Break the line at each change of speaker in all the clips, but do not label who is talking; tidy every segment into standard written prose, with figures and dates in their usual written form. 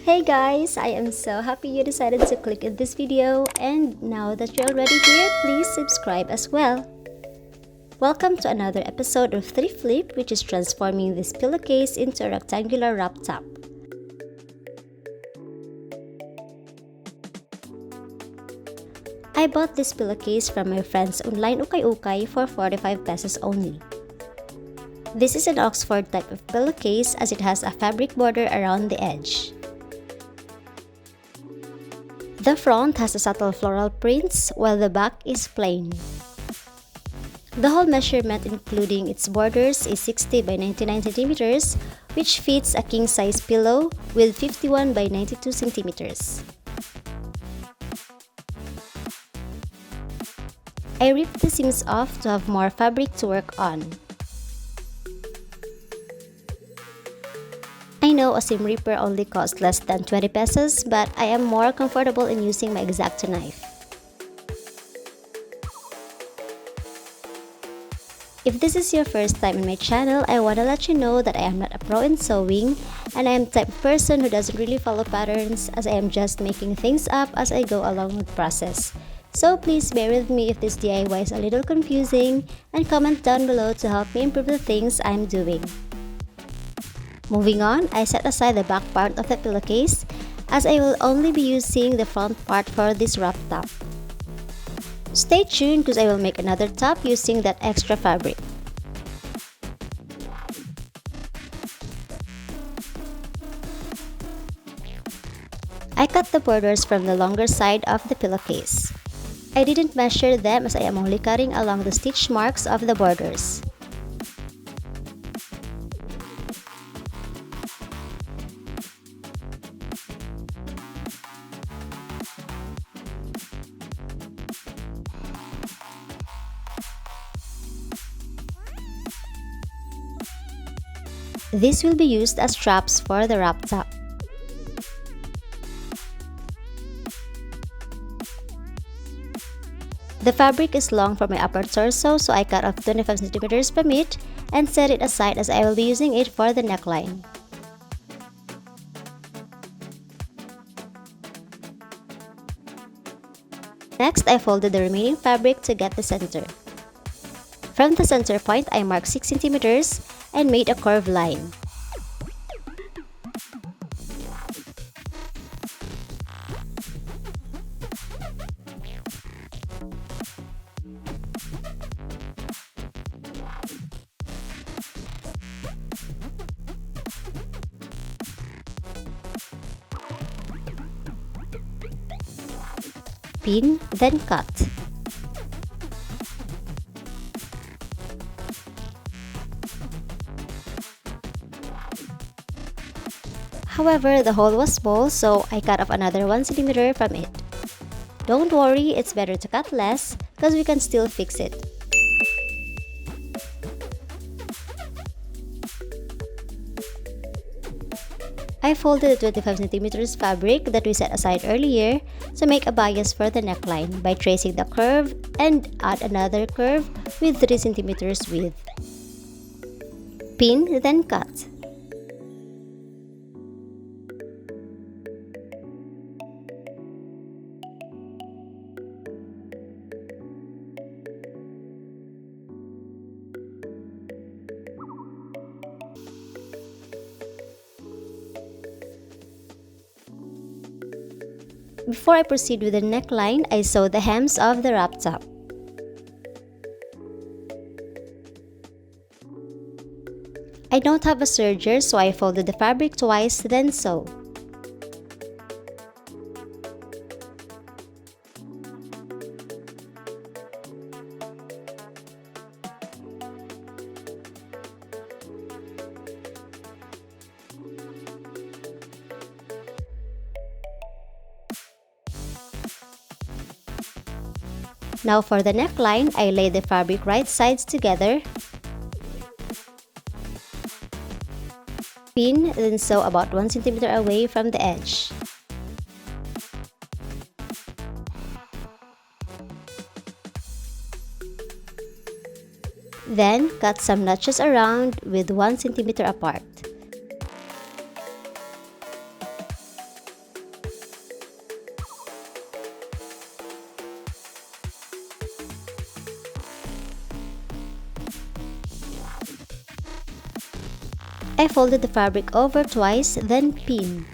Hey guys, I am so happy you decided to click in this video, and now that you're already here, please subscribe as well. Welcome to another episode of Thrift, which is transforming this pillowcase into a rectangular wrap top. I bought this pillowcase from my friends online ukay-ukay for 45 pesos only. This is an Oxford type of pillowcase as it has a fabric border around the edge. The front has a subtle floral prints while the back is plain. The whole measurement including its borders is 60 by 99 centimeters, which fits a king-size pillow with 51 by 92 centimeters. I ripped the seams off to have more fabric to work on. I know a seam ripper only costs less than 20 pesos, but I am more comfortable in using my X-Acto knife. If this is your first time in my channel, I want to let you know that I am not a pro in sewing, and I am the type of person who doesn't really follow patterns, as I am just making things up as I go along with the process. So please bear with me if this DIY is a little confusing, and comment down below to help me improve the things I'm doing. Moving on, I set aside the back part of the pillowcase as I will only be using the front part for this wrap top. Stay tuned because I will make another top using that extra fabric. I cut the borders from the longer side of the pillowcase. I didn't measure them as I am only cutting along the stitch marks of the borders. This will be used as straps for the wrap top. The fabric is long for my upper torso, so I cut off 25 centimeters from it and set it aside as I will be using it for the neckline. Next, I folded the remaining fabric to get the center. From the center point, I marked 6 centimeters and made a curved line. Pin, then cut. However, the hole was small, so I cut off another 1 centimeter from it. Don't worry, it's better to cut less because we can still fix it. I folded the 25 centimeters fabric that we set aside earlier to make a bias for the neckline by tracing the curve and add another curve with 3 centimeters width. Pin, then cut. Before I proceed with the neckline, I sew the hems of the wrap top. I don't have a serger, so I folded the fabric twice, then sew. Now for the neckline, I lay the fabric right sides together, pin, then sew about 1 centimeter away from the edge. Then, cut some notches around with 1 centimeter apart. I folded the fabric over twice, then pin.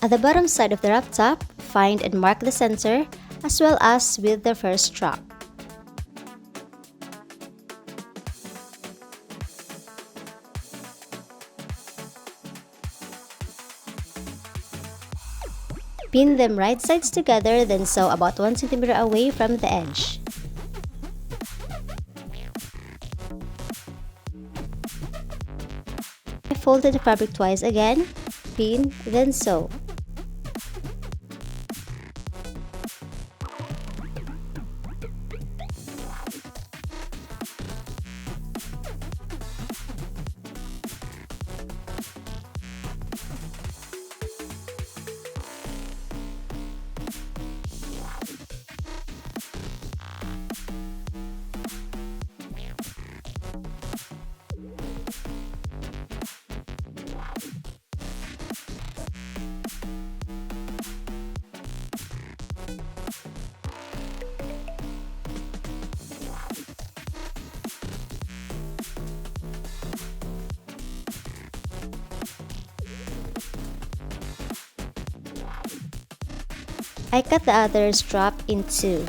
At the bottom side of the wrap top, find and mark the center as well as with the first strap. Pin them right sides together, then sew about 1 cm away from the edge. I folded the fabric twice again, pin, then sew. I cut the other strap in two.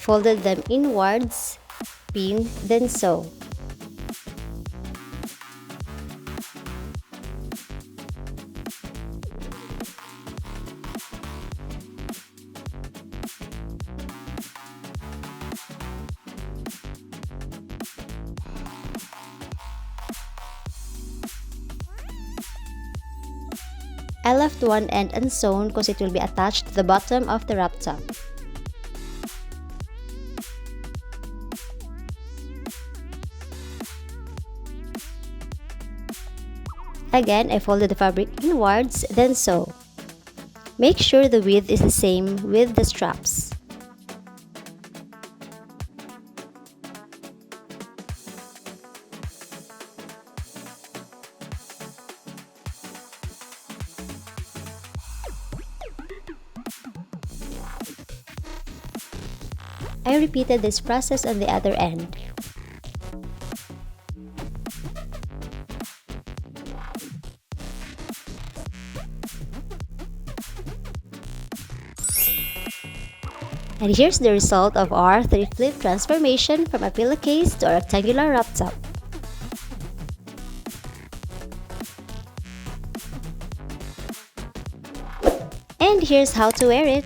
Folded them inwards, pin, then sew. I left one end unsewn because it will be attached to the bottom of the wrap top. Again, I folded the fabric inwards, then sew. Make sure the width is the same with the straps. I repeated this process on the other end. And here's the result of our thrift flip transformation from a pillowcase to a rectangular wrap top. And here's how to wear it.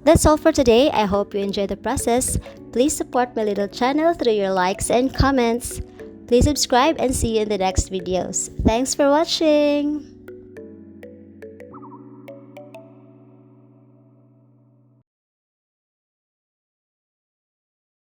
That's all for today. I hope you enjoyed the process. Please support my little channel through your likes and comments. Please subscribe and see you in the next videos. Thanks for watching!